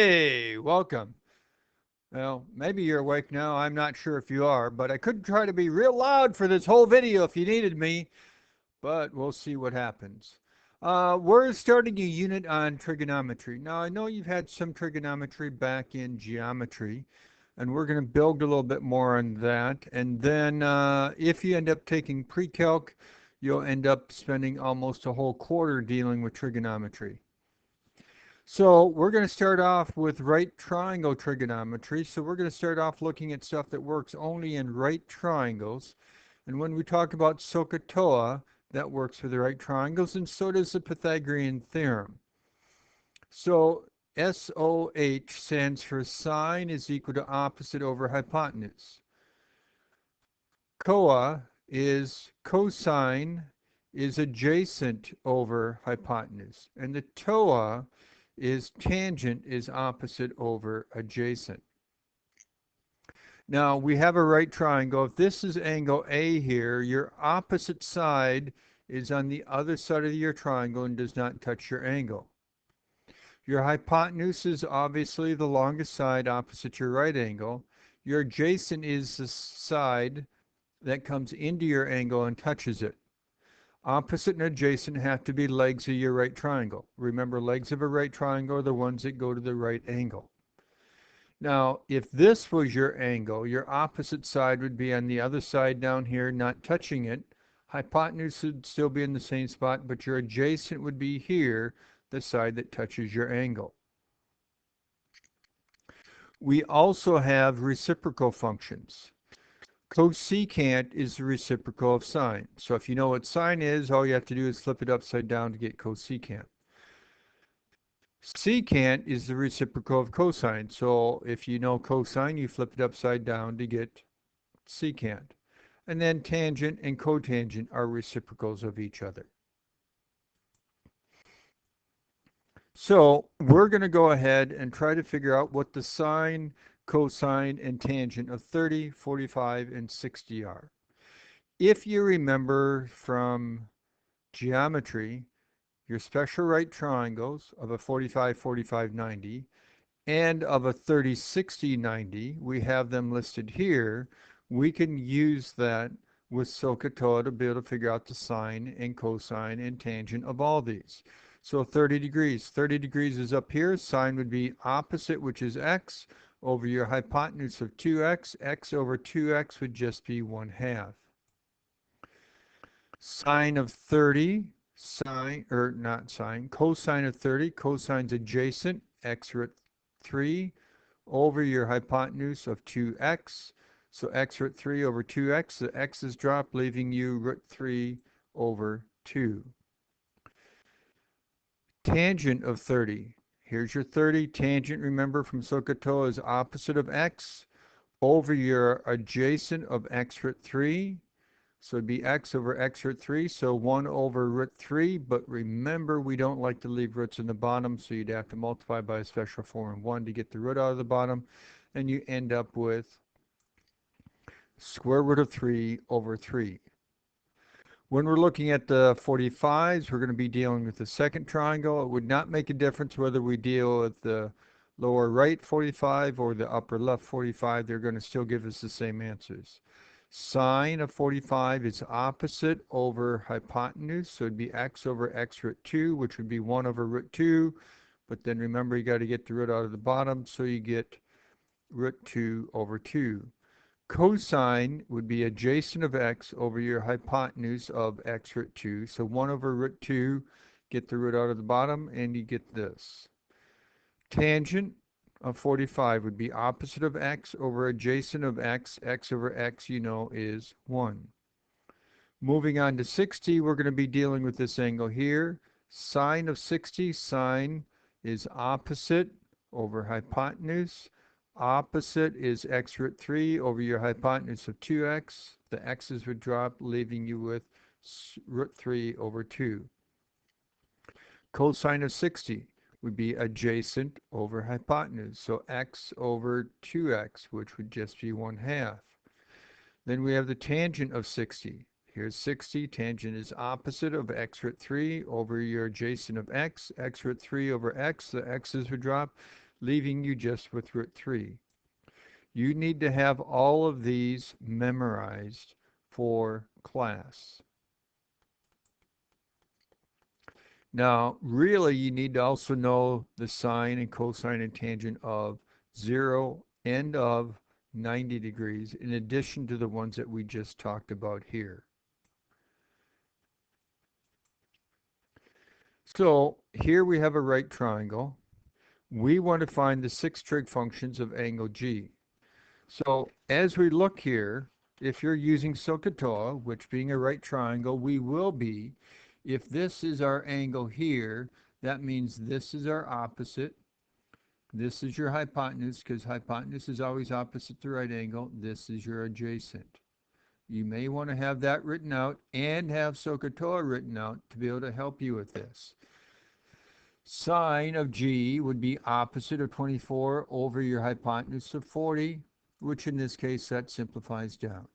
Hey, welcome. Well, maybe you're awake now. I'm not sure if you are, but I could try to be real loud for this whole video if you needed me, but we'll see what happens. We're starting a unit on trigonometry. Now, I know you've had some trigonometry back in geometry, and we're going to build a little bit more on that. And then if you end up taking pre-calc, you'll end up spending almost a whole quarter dealing with trigonometry. So we're going to start off with right triangle trigonometry. So we're going to start off looking at stuff that works only in right triangles. And when we talk about Sohcahtoa, that works for the right triangles, and so does the Pythagorean theorem. So SOH stands for sine is equal to opposite over hypotenuse. Coa is cosine is adjacent over hypotenuse. And the toa is tangent is opposite over adjacent. Now we have a right triangle. If this is angle A here, your opposite side is on the other side of your triangle and does not touch your angle. Your hypotenuse is obviously the longest side opposite your right angle. Your adjacent is the side that comes into your angle and touches it. Opposite and adjacent have to be legs of your right triangle. Remember, legs of a right triangle are the ones that go to the right angle. Now, if this was your angle, your opposite side would be on the other side down here, not touching it. Hypotenuse would still be in the same spot, but your adjacent would be here, the side that touches your angle. We also have reciprocal functions. Cosecant is the reciprocal of sine. So if you know what sine is, all you have to do is flip it upside down to get cosecant. Secant is the reciprocal of cosine. So if you know cosine, you flip it upside down to get secant. And then tangent and cotangent are reciprocals of each other. So we're going to go ahead and try to figure out what the sine, cosine, and tangent of 30, 45, and 60 are. If you remember from geometry, your special right triangles of a 45, 45, 90 and of a 30, 60, 90, we have them listed here. We can use that with Sohcahtoa to be able to figure out the sine and cosine and tangent of all these. So 30 degrees. 30 degrees is up here. Sine would be opposite, which is x, over your hypotenuse of 2x. X over 2x would just be 1/2. Sine of 30, sine, or not sine, cosine of 30, cosine's adjacent, x root 3, over your hypotenuse of 2x. So x root 3 over 2x, the x's drop, leaving you root 3 over 2. Tangent of 30. Here's your 30. Tangent, remember, from Sohcahtoa is opposite of x, over your adjacent of x root 3. So it'd be x over x root 3, so 1 over root 3, but remember we don't like to leave roots in the bottom, so you'd have to multiply by a special form of 1 to get the root out of the bottom, and you end up with square root of 3 over 3. When we're looking at the 45s, we're going to be dealing with the second triangle. It would not make a difference whether we deal with the lower right 45 or the upper left 45. They're going to still give us the same answers. Sine of 45 is opposite over hypotenuse, so it'd be x over x root 2, which would be 1 over root 2. But then remember, you got to get the root out of the bottom, so you get root 2 over 2. Cosine would be adjacent of x over your hypotenuse of x root 2. So 1 over root 2, get the root out of the bottom, and you get this. Tangent of 45 would be opposite of x over adjacent of x. X over x, you know, is 1. Moving on to 60, we're going to be dealing with this angle here. Sine of 60, sine is opposite over hypotenuse. Opposite is x root 3 over your hypotenuse of 2x. The x's would drop, leaving you with root 3 over 2. Cosine of 60 would be adjacent over hypotenuse. So x over 2x, which would just be 1/2. Then we have the tangent of 60. Here's 60. Tangent is opposite of x root 3 over your adjacent of x. X root 3 over x. The x's would drop, leaving you just with root 3. You need to have all of these memorized for class. Now, really, you need to also know the sine and cosine and tangent of 0 and of 90 degrees, in addition to the ones that we just talked about here. So here we have a right triangle. We want to find the 6 trig functions of angle G. So as we look here, if you're using Sohcahtoa, which being a right triangle, we will be, if this is our angle here, that means this is our opposite. This is your hypotenuse, because hypotenuse is always opposite the right angle. This is your adjacent. You may want to have that written out and have Sohcahtoa written out to be able to help you with this. Sine of G would be opposite of 24 over your hypotenuse of 40, which in this case that simplifies down.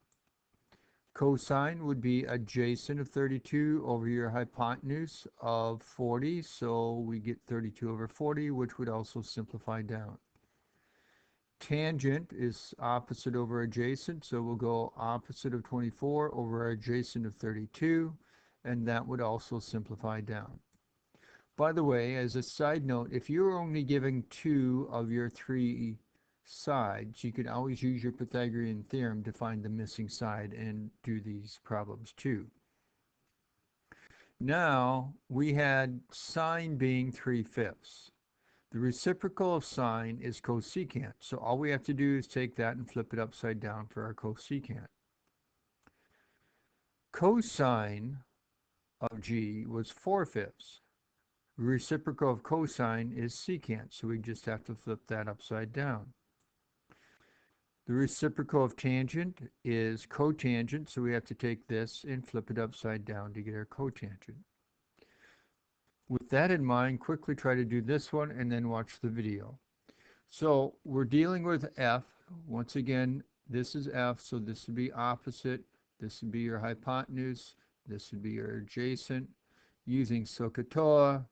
Cosine would be adjacent of 32 over your hypotenuse of 40, so we get 32 over 40, which would also simplify down. Tangent is opposite over adjacent, so we'll go opposite of 24 over adjacent of 32, and that would also simplify down. By the way, as a side note, if you're only giving 2 of your 3 sides, you could always use your Pythagorean theorem to find the missing side and do these problems too. Now, we had sine being 3/5. The reciprocal of sine is cosecant, so all we have to do is take that and flip it upside down for our cosecant. Cosine of G was 4/5. Reciprocal of cosine is secant, so we just have to flip that upside down. The reciprocal of tangent is cotangent, so we have to take this and flip it upside down to get our cotangent. With that in mind, quickly try to do this one and then watch the video. So we're dealing with F. Once again, this is F, so this would be opposite. This would be your hypotenuse. This would be your adjacent. Using Sohcahtoa,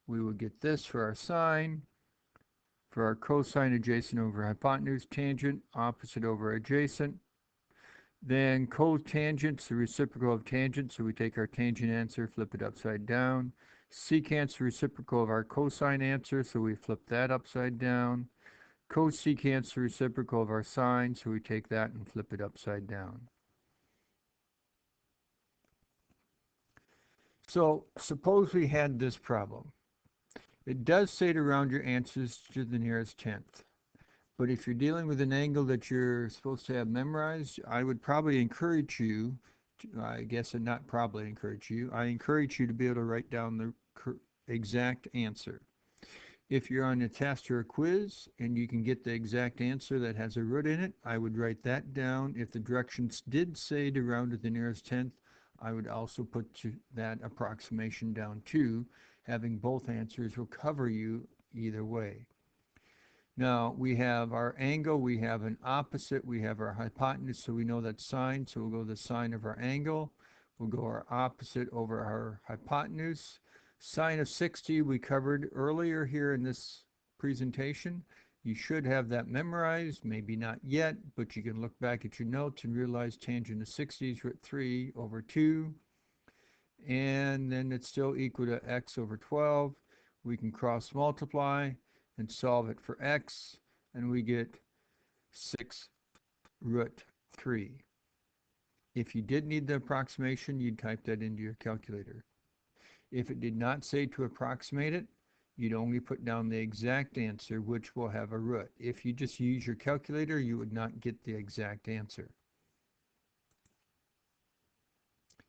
we would get this for our sine. For our cosine, adjacent over hypotenuse, tangent, opposite over adjacent. Then cotangent's the reciprocal of tangent, so we take our tangent answer, flip it upside down. Secant's the reciprocal of our cosine answer, so we flip that upside down. Cosecant's the reciprocal of our sine, so we take that and flip it upside down. So suppose we had this problem. It does say to round your answers to the nearest tenth. But if you're dealing with an angle that you're supposed to have memorized, I would probably encourage you, I guess and not probably encourage you, I encourage you to be able to write down the exact answer. If you're on a test or a quiz and you can get the exact answer that has a root in it, I would write that down. If the directions did say to round to the nearest tenth, I would also put that approximation down too. Having both answers will cover you either way. Now we have our angle, we have an opposite, we have our hypotenuse, so we know that's sine, so we'll go the sine of our angle. We'll go our opposite over our hypotenuse. Sine of 60 we covered earlier here in this presentation. You should have that memorized, maybe not yet, but you can look back at your notes and realize tangent of 60 is root 3 over 2. And then it's still equal to x over 12. We can cross multiply and solve it for x, and we get 6 root 3. If you did need the approximation, you'd type that into your calculator. If it did not say to approximate it, you'd only put down the exact answer, which will have a root. If you just use your calculator, you would not get the exact answer.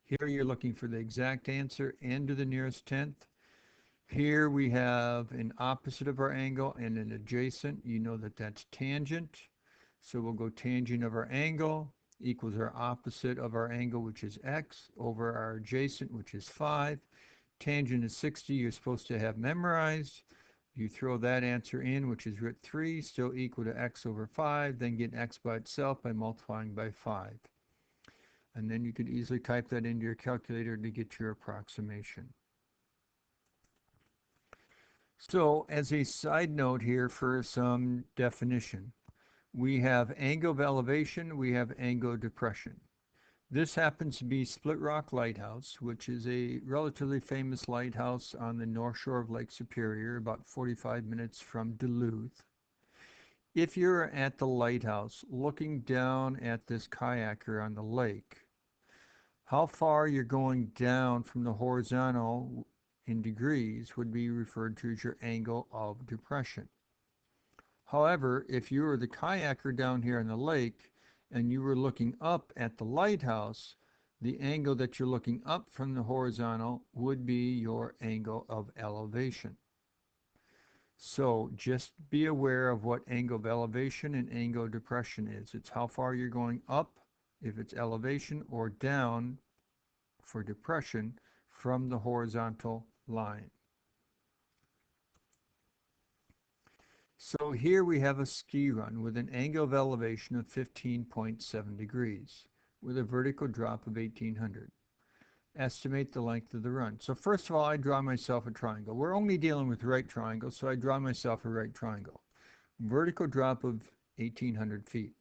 Here you're looking for the exact answer and to the nearest tenth. Here we have an opposite of our angle and an adjacent. You know that that's tangent. So we'll go tangent of our angle equals our opposite of our angle, which is x, over our adjacent, which is 5. Tangent is 60, you're supposed to have memorized. You throw that answer in, which is root 3, still equal to x over 5, then get x by itself by multiplying by 5. And then you could easily type that into your calculator to get your approximation. So as a side note here for some definition, we have angle of elevation, we have angle of depression. This happens to be Split Rock Lighthouse, which is a relatively famous lighthouse on the north shore of Lake Superior, about 45 minutes from Duluth. If you're at the lighthouse looking down at this kayaker on the lake, how far you're going down from the horizontal in degrees would be referred to as your angle of depression. However, if you were the kayaker down here in the lake and you were looking up at the lighthouse, the angle that you're looking up from the horizontal would be your angle of elevation. So just be aware of what angle of elevation and angle of depression is. It's how far you're going up if it's elevation, or down for depression from the horizontal line. So here we have a ski run with an angle of elevation of 15.7 degrees with a vertical drop of 1800. Estimate the length of the run. So first of all, I draw myself a triangle. We're only dealing with right triangles, so I draw myself a right triangle. Vertical drop of 1800 feet.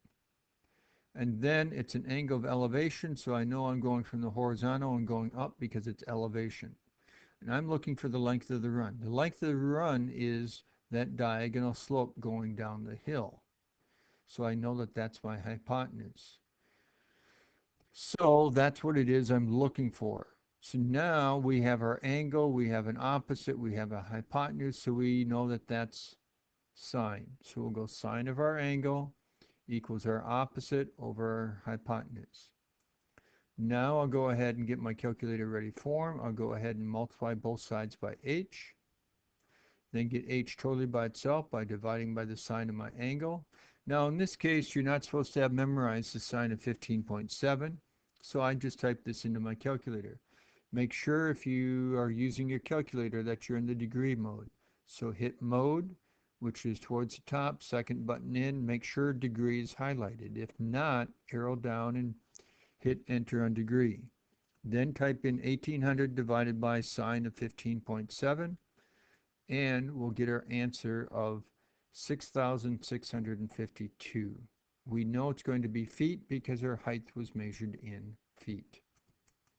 And then it's an angle of elevation, so I know I'm going from the horizontal and going up because it's elevation. And I'm looking for the length of the run. The length of the run is that diagonal slope going down the hill. So I know that that's my hypotenuse. So that's what it is I'm looking for. So now we have our angle, we have an opposite, we have a hypotenuse, so we know that that's sine. So we'll go sine of our angle equals our opposite over our hypotenuse. Now I'll go ahead and get my calculator ready form. I'll go ahead and multiply both sides by h. Then get h totally by itself by dividing by the sine of my angle. Now in this case, you're not supposed to have memorized the sine of 15.7, so I just type this into my calculator. Make sure if you are using your calculator that you're in the degree mode. So hit mode, which is towards the top, second button in, make sure degree is highlighted. If not, arrow down and hit enter on degree. Then type in 1800 divided by sine of 15.7, and we'll get our answer of 6,652. We know it's going to be feet because our height was measured in feet.